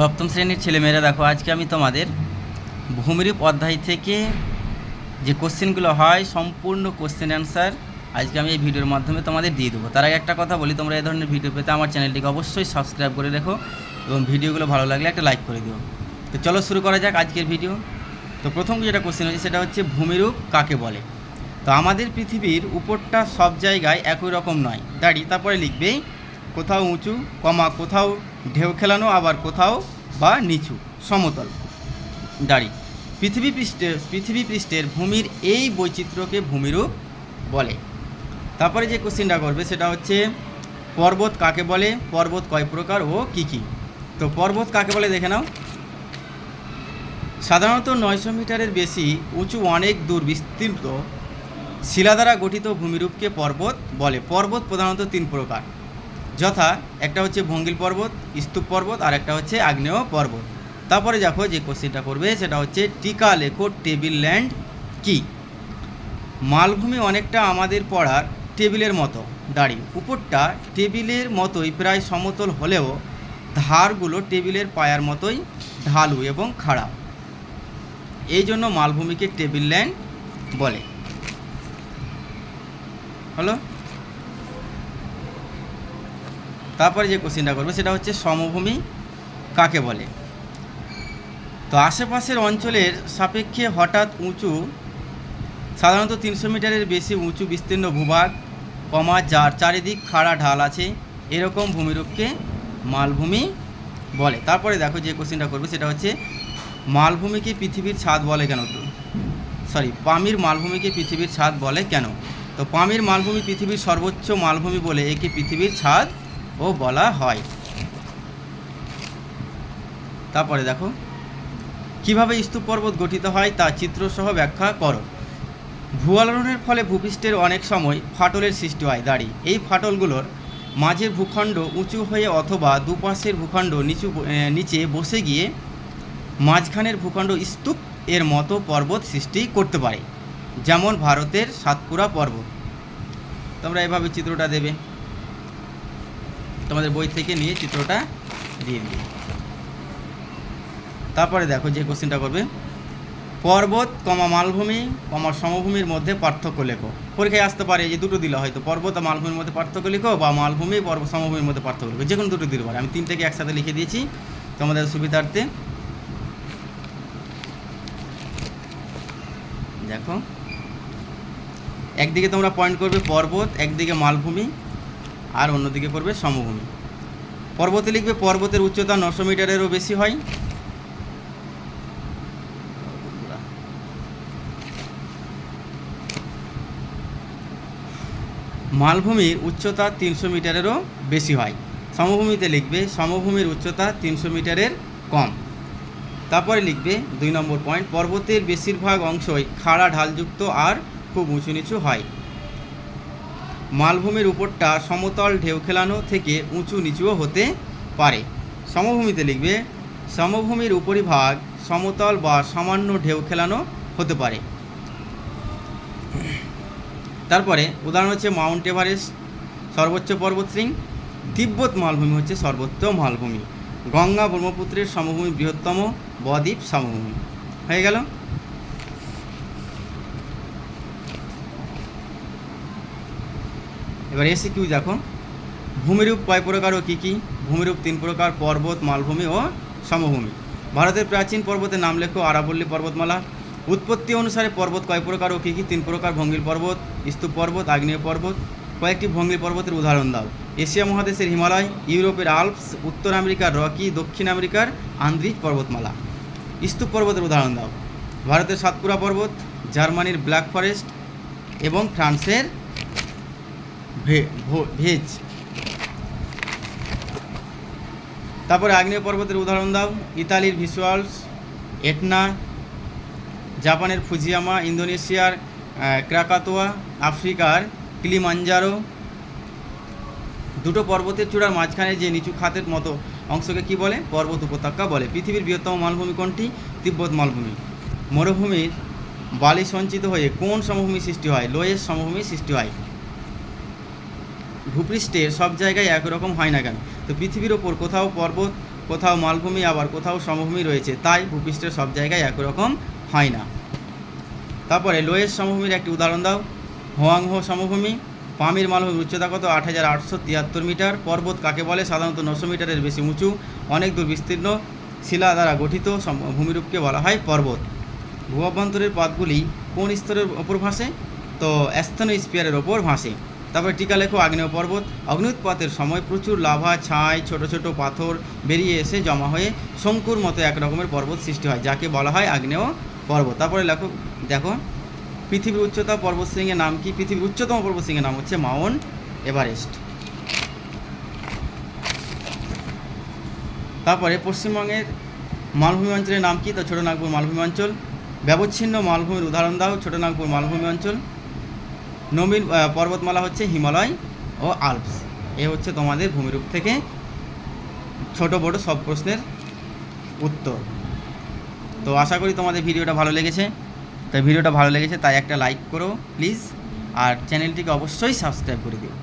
সপ্তম শ্রেণীর ছেলেমেয়েরা দেখো, আজকে আমি তোমাদের ভূমিরূপ অধ্যায় থেকে যে কোশ্চেনগুলো হয় সম্পূর্ণ কোশ্চেন অ্যান্সার আজকে আমি এই ভিডিওর মাধ্যমে তোমাদের দিয়ে দেবো। তার আগে একটা কথা বলি, তোমরা এই ধরনের ভিডিও পেতে আমার চ্যানেলটিকে অবশ্যই সাবস্ক্রাইব করে রেখো এবং ভিডিওগুলো ভালো লাগলে একটা লাইক করে দিও। তো চলো শুরু করা যাক আজকের ভিডিও। তো প্রথম যেটা কোশ্চেন হচ্ছে সেটা হচ্ছে ভূমিরূপ কাকে বলে। তো আমাদের পৃথিবীর উপরটা সব জায়গায় একই রকম নয় দাঁড়ি, তারপরে লিখবে কোথাও উঁচু কোথাও ঢেউ খেলানো, আবার কোথাও বা নিচু সমতল দাঁড়ি। পৃথিবী পৃষ্ঠের ভূমির এই বৈচিত্র্যকে ভূমিরূপ বলে। তারপরে যে কোশ্চেনটা করবে সেটা হচ্ছে পর্বত কাকে বলে, পর্বত কয় প্রকার ও কী কী। তো পর্বত কাকে বলে দেখে নাও। সাধারণত 900 মিটারের বেশি উঁচু অনেক দূর বিস্তৃত শিলা দ্বারা গঠিত ভূমিরূপকে পর্বত বলে। পর্বত প্রধানত 3 প্রকার, যথা একটা হচ্ছে ভঙ্গিল পর্বত, স্তূপ পর্বত, আর একটা হচ্ছে আগ্নেয় পর্বত। তারপরে দেখো যে কোশ্চেনটা করবে সেটা হচ্ছে টিকা লেখো টেবিল ল্যান্ড কি। মালভূমি অনেকটা আমাদের পড়ার টেবিলের মতো দাঁড়ি, উপরটা টেবিলের মতোই প্রায় সমতল হলেও ধারগুলো টেবিলের পায়ার মতোই ঢালু এবং খাড়া, এই জন্য মালভূমিকে টেবিল ল্যান্ড বলে। হলো। তারপরে যে কোশ্চেনটা করবে সেটা হচ্ছে সমভূমি কাকে বলে। তো আশেপাশের অঞ্চলের সাপেক্ষে হঠাৎ উঁচু, সাধারণত 300 মিটারের বেশি উঁচু বিস্তীর্ণ ভূভাগ যার চারিদিক খাড়া ঢাল আছে, এরকম ভূমিরূপকে মালভূমি বলে। তারপরে দেখো যে কোশ্চেনটা করবে সেটা হচ্ছে মালভূমিকে পৃথিবীর ছাদ বলে কেন। পামির মালভূমিকে পৃথিবীর ছাদ বলে কেন। তো পামির মালভূমি পৃথিবীর সর্বোচ্চ মালভূমি বলে একে পৃথিবীর ছাদ ও বলা হয়। তারপরে দেখো কিভাবে স্তূপ পর্বত গঠিত হয় তা চিত্রসহ ব্যাখ্যা করো। ভূয়ালোড়নের ফলে ভূপৃষ্ঠের অনেক সময় ফাটলের সৃষ্টি হয় দাঁড়ি, এই ফাটলগুলোর মাঝের ভূখণ্ড উঁচু হয়ে অথবা দুপাশের ভূখণ্ড নিচে বসে গিয়ে মাঝখানের ভূখণ্ড স্তূপ এর মতো পর্বত সৃষ্টি করতে পারে, যেমন ভারতের সাতপুরা পর্বত। তোমরা এভাবে চিত্রটা দেবে, তোমাদের বই থেকে নিয়ে চিত্রটা দিয়ে দিবে। তারপরে দেখো যে কোশ্চেনটা করবে পর্বত মালভূমি সমভূমির মধ্যে পার্থক্য লেখো। পরীক্ষায় আসতে পারে যে দুটো দিলে হয়তো পর্বত আর মালভূমির মধ্যে পার্থক্য লেখো, বা মালভূমি সমভূমির মধ্যে পার্থক্য লেখো, যে কোনো দুটো দিতে পারে। আমি 3টাকে একসাথে লিখে দিয়েছি তোমাদের সুবিধার্থে। দেখো একদিকে তোমরা পয়েন্ট করবে পর্বত, একদিকে মালভূমি, আর অন্যদিকে করবে সমভূমি। পর্বতে লিখবে পর্বতের উচ্চতা 900 মিটারেরও বেশি হয়। মালভূমির উচ্চতা 300 মিটারেরও বেশি হয়। সমভূমিতে লিখবে সমভূমির উচ্চতা 300 মিটারের কম। তারপরে লিখবে 2 নম্বর পয়েন্ট পর্বতের বেশিরভাগ অংশই খাড়া ঢালযুক্ত আর খুব উঁচু নিচু হয়। মালভূমির উপরটা সমতল ঢেউ খেলানো থেকে উঁচু নিচুও হতে পারে। সমভূমিতে লিখবে সমভূমির উপরিভাগ সমতল বা সামান্য ঢেউ খেলানো হতে পারে। তারপরে উদাহরণ হচ্ছে মাউন্ট এভারেস্ট সর্বোচ্চ পর্বতশৃঙ্গ, তিব্বত মালভূমি হচ্ছে সর্বোচ্চ মালভূমি, গঙ্গা ব্রহ্মপুত্রের সমভূমি বৃহত্তম, বদ্বীপ সমভূমি। হয়ে গেল। এবার এসিকিউ দেখো ভূমিরূপ কয় প্রকার ও কী কী। ভূমিরূপ 3 প্রকার, পর্বত, মালভূমি ও সমভূমি। ভারতের প্রাচীন পর্বতের নাম লেখো। আরাবল্লী পর্বতমালা। উৎপত্তি অনুসারে পর্বত কয় প্রকার ও কী কী। 3 প্রকার, ভঙ্গিল পর্বত, স্তূপ পর্বত, আগ্নেয় পর্বত। কয়েকটি ভঙ্গিল পর্বতের উদাহরণ দাও। এশিয়া মহাদেশের হিমালয়, ইউরোপের আল্পস, উত্তর আমেরিকার রকি, দক্ষিণ আমেরিকার আন্দ্রিজ পর্বতমালা। স্তূপ পর্বতের উদাহরণ দাও। ভারতের সাতপুরা পর্বত, জার্মানির ব্ল্যাক ফরেস্ট এবং ফ্রান্সের ভেজ। তারপরে আগ্নেয় পর্বতের উদাহরণ দাও। ইতালির ভিসুয়ালস, এটনা, জাপানের ফুজিয়ামা, ইন্দোনেশিয়ার ক্রাকাতোয়া, আফ্রিকার কিলিমাঞ্জারো। দুটো পর্বতের চূড়ার মাঝখানে যে নিচু খাতের মতো অংশকে কি বলে, পর্বত উপত্যকা বলে। পৃথিবীর বৃহত্তম মালভূমি কোনটি, তিব্বত মালভূমি। মরুভূমির বালি সঞ্চিত হয়ে কোন সমভূমি সৃষ্টি হয়, লোয়েস সমভূমি সৃষ্টি হয়। ভূপৃষ্ঠের সব জায়গায় একরকম হয় না কেন। তো পৃথিবীর ওপর কোথাও পর্বত কোথাও মালভূমি আবার কোথাও সমভূমি রয়েছে, তাই ভূপৃষ্ঠের সব জায়গায় একই রকম হয় না। তারপরে লোয়েস সমভূমির একটি উদাহরণ দাও। হোয়াংহো সমভূমি। পামির মালভূমির উচ্চতা কত? 8873 মিটার। পর্বত কাকে বলে? সাধারণত 900 মিটারের বেশি উঁচু, অনেক দূর বিস্তীর্ণ শিলা দ্বারা গঠিত ভূমিরূপকে বলা হয় পর্বত। ভূ অভ্যন্তরের পথগুলি কোন স্তরের ওপর ভাসে? তো অ্যাস্থেনোস্ফিয়ারের ওপর ভাসে। তারপরে টিকা লেখো। আগ্নেয় পর্বত। অগ্ন্যুৎপাতের সময় প্রচুর লাভা, ছাই, ছোট ছোট পাথর বেরিয়ে এসে জমা হয়ে শঙ্কুর মতো এক রকমের পর্বত সৃষ্টি হয়, যাকে বলা হয় আগ্নেয় পর্বত। তারপরে দেখো পৃথিবীর উচ্চতা পর্বতশৃঙ্গের নাম কি? পৃথিবীর উচ্চতম পর্বতশৃঙ্গের নাম হচ্ছে মাউন্ট এভারেস্ট। তারপরে পশ্চিমবঙ্গের মালভূমি অঞ্চলের নাম কি? তো ছোটনাগপুর মালভূমি অঞ্চল। ব্যবচ্ছিন্ন মালভূমির উদাহরণ দাও। ছোটনাগপুর মালভূমি অঞ্চল। নবীন পর্বতমালা হচ্ছে হিমালয় ও আল্পস। এ হচ্ছে তোমাদের ভূমিরূপ থেকে ছোট বড় সব প্রশ্নের উত্তর। তো আশা করি তোমাদের ভিডিওটা ভালো লেগেছে। তাই একটা লাইক করো প্লিজ, আর চ্যানেলটিকে অবশ্যই সাবস্ক্রাইব করে দিও।